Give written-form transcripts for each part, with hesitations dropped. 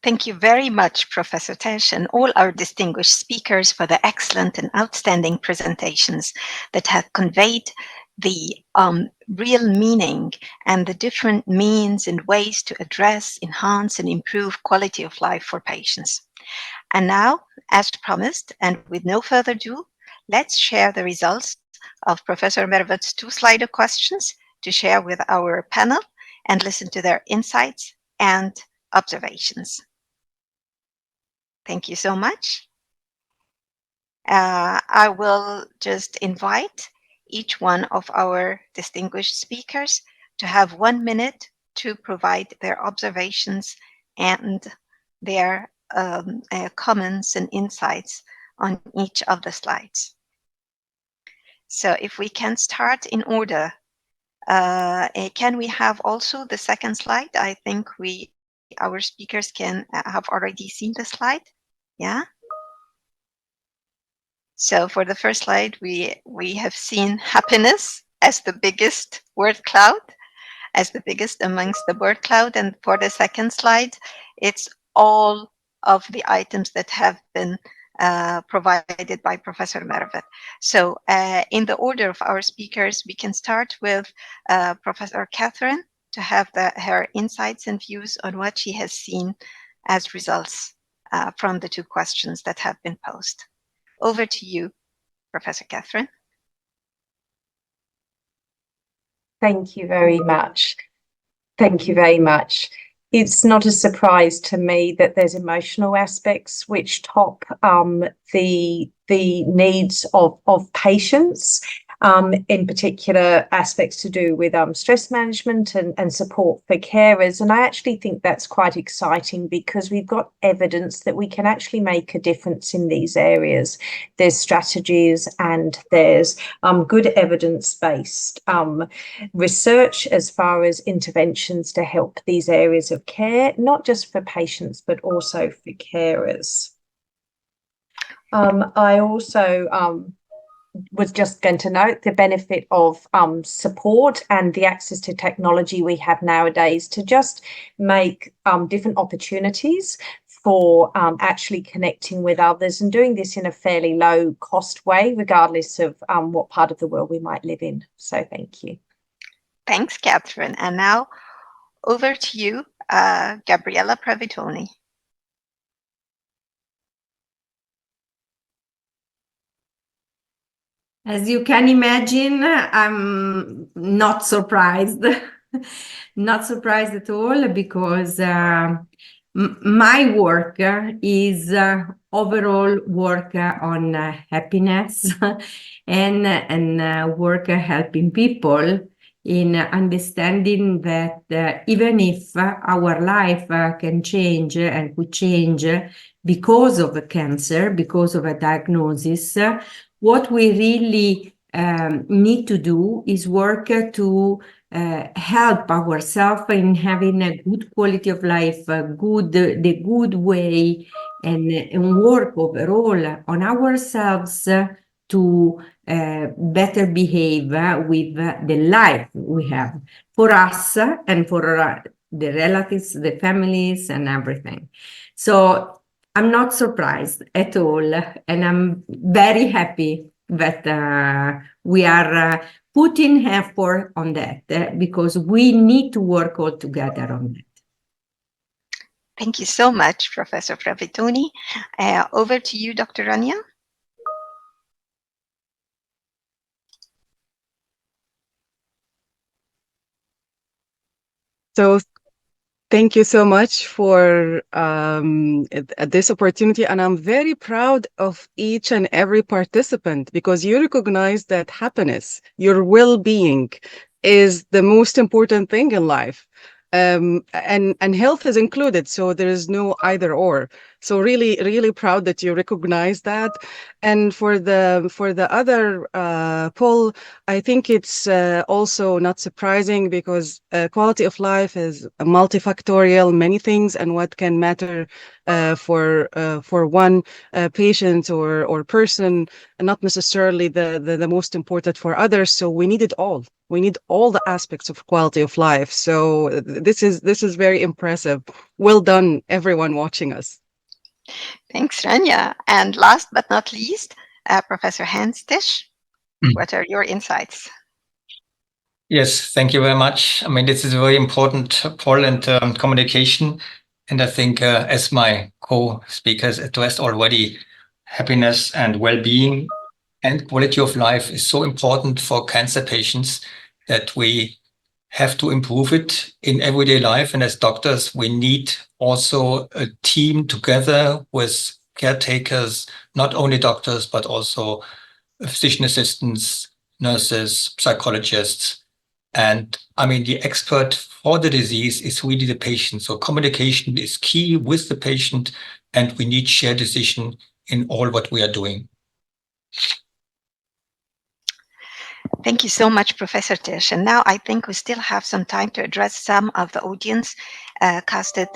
Thank you very much, Professor Tesch, and all our distinguished speakers for the excellent and outstanding presentations that have conveyed the real meaning and the different means and ways to address, enhance, and improve quality of life for patients. And now, as promised, and with no further ado, let's share the results of Professor Mervet's two-slider questions to share with our panel and listen to their insights and observations. Thank you so much. I will just invite each one of our distinguished speakers to have 1 minute to provide their observations and their comments and insights on each of the slides. So if we can start in order, can we have also the second slide? I think our speakers can have already seen the slide. Yeah. So for the first slide, we have seen happiness as the biggest word cloud, as the biggest amongst the word cloud. And for the second slide, it's all of the items that have been provided by Professor Mervet. So in the order of our speakers, we can start with Professor Katharine to have her insights and views on what she has seen as results from the two questions that have been posed. Over to you, Professor Katharine. Thank you very much. Thank you very much. It's not a surprise to me that there's emotional aspects which top the needs of patients, in particular aspects to do with stress management and support for carers. And I actually think that's quite exciting because we've got evidence that we can actually make a difference in these areas. There's strategies and there's good evidence-based research as far as interventions to help these areas of care, not just for patients, but also for carers. I also was just going to note the benefit of support and the access to technology we have nowadays to just make different opportunities for actually connecting with others and doing this in a fairly low cost way, regardless of what part of the world we might live in. So thank you. Thanks, Katharine. And now over to you, Gabriella Pravettoni. As you can imagine, I'm not surprised, not surprised at all, because my work is overall work on happiness and work helping people in understanding that even if our life can change and could change because of a cancer, because of a diagnosis, what we really need to do is work to help ourselves in having a good quality of life, the good way, and work overall on ourselves to better behave with the life we have for us and for the relatives, the families, and everything. So I'm not surprised at all, and I'm very happy that we are putting effort on that because we need to work all together on that. Thank you so much, Professor Pravettoni. Over to you, Dr. Rania. So thank you so much for this opportunity. And I'm very proud of each and every participant because you recognize that happiness, your well-being, is the most important thing in life. And health is included, so there is no either or. So really proud that you recognize that. And for the other poll, I think it's also not surprising because quality of life is multifactorial, many things, and what can matter for one patient or person, and not necessarily the most important for others. So we need it all. We need all the aspects of quality of life. So this is very impressive. Well done, everyone watching us. Thanks, Rania. And last but not least, Professor Hans Tesch, what are your insights? Yes, thank you very much. I mean, this is a very important poll and communication. And I think as my co-speakers addressed already, happiness and well-being and quality of life is so important for cancer patients that we have to improve it in everyday life. And as doctors, we need also a team together with caretakers, not only doctors, but also physician assistants, nurses, psychologists. And I mean, the expert for the disease is really the patient. So communication is key with the patient, and we need shared decision in all what we are doing. Thank you so much, Professor Tesch. And now I think we still have some time to address some of the audience casted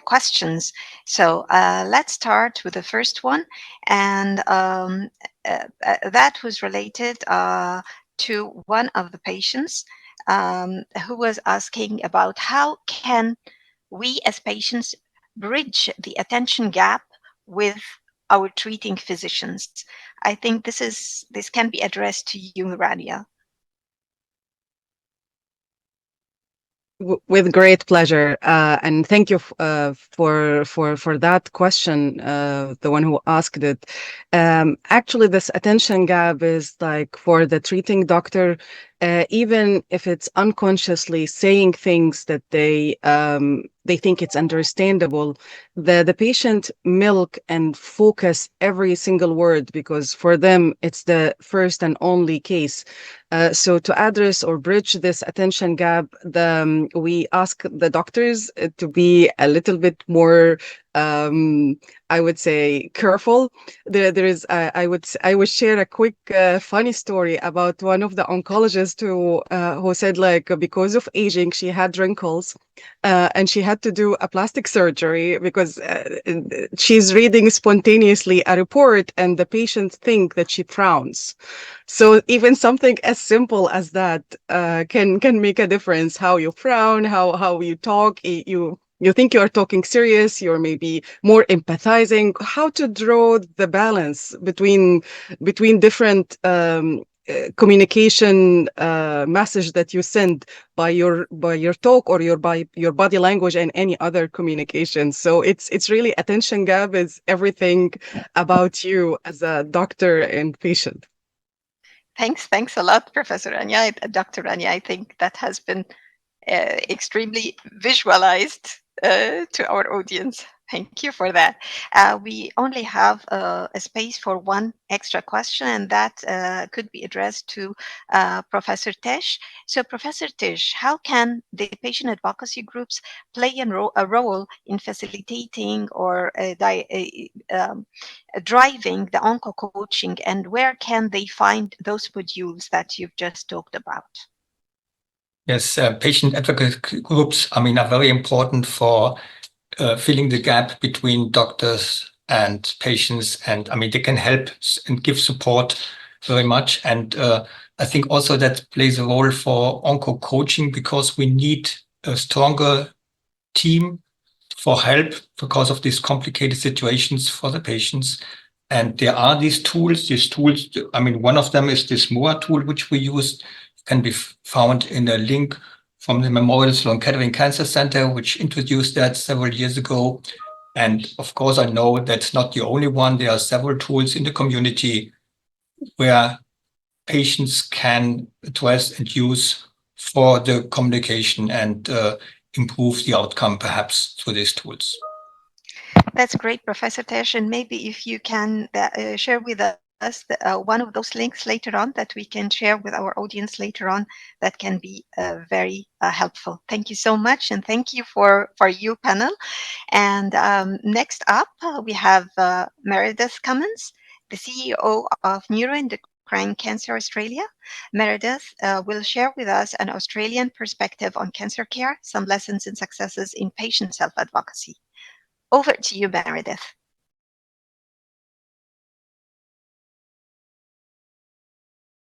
questions. So let's start with the first one. And that was related to one of the patients who was asking about how can we as patients bridge the attention gap with our treating physicians. I think this can be addressed to you, Rania. With great pleasure, and thank you for that question. The one who asked it. Actually, this attention gap is like for the treating doctor, even if it's unconsciously saying things that they think it's understandable, the patient milk and focus every single word because for them it's the first and only case. So to address or bridge this attention gap, we ask the doctors to be a little bit more, I would say, careful. There is, I would share a quick funny story about one of the oncologists who said like because of aging she had wrinkles, and she had to do a plastic surgery because she's reading spontaneously a report and the patient think that she frowns. So even something as simple as that can make a difference. How you frown, how you talk, you think you are talking serious, you're maybe more empathizing. How to draw the balance between different communication message that you send by your talk or by your body language and any other communication. So it's really attention gap is everything about you as a doctor and patient. Thanks a lot, Professor Rania, Dr. Rania. I think that has been extremely visualized to our audience. Thank you for that. We only have a space for one extra question, and that could be addressed to Professor Tesch. So, Professor Tesch, how can the patient advocacy groups play a role in facilitating or driving the onco coaching, and where can they find those modules that you've just talked about? Yes, patient advocacy groups, I mean, are very important for filling the gap between doctors and patients. And I mean, they can help and give support very much. And I think also that plays a role for onco coaching because we need a stronger team for help because of these complicated situations for the patients. And there are these tools, I mean, one of them is this MOA tool, which we use, can be found in a link from the Memorial Sloan Kettering Cancer Center, which introduced that several years ago. And of course, I know that's not the only one. There are several tools in the community where patients can address and use for the communication and improve the outcome perhaps through these tools. That's great, Professor Tesch. And maybe if you can share with us one of those links later on that we can share with our audience later on, that can be very helpful. Thank you so much. And thank you for you panel. And next up, we have Meredith Cummins, the CEO of Neuroendocrine Cancer Australia. Meredith will share with us an Australian perspective on cancer care, some lessons and successes in patient self-advocacy. Over to you, Meredith.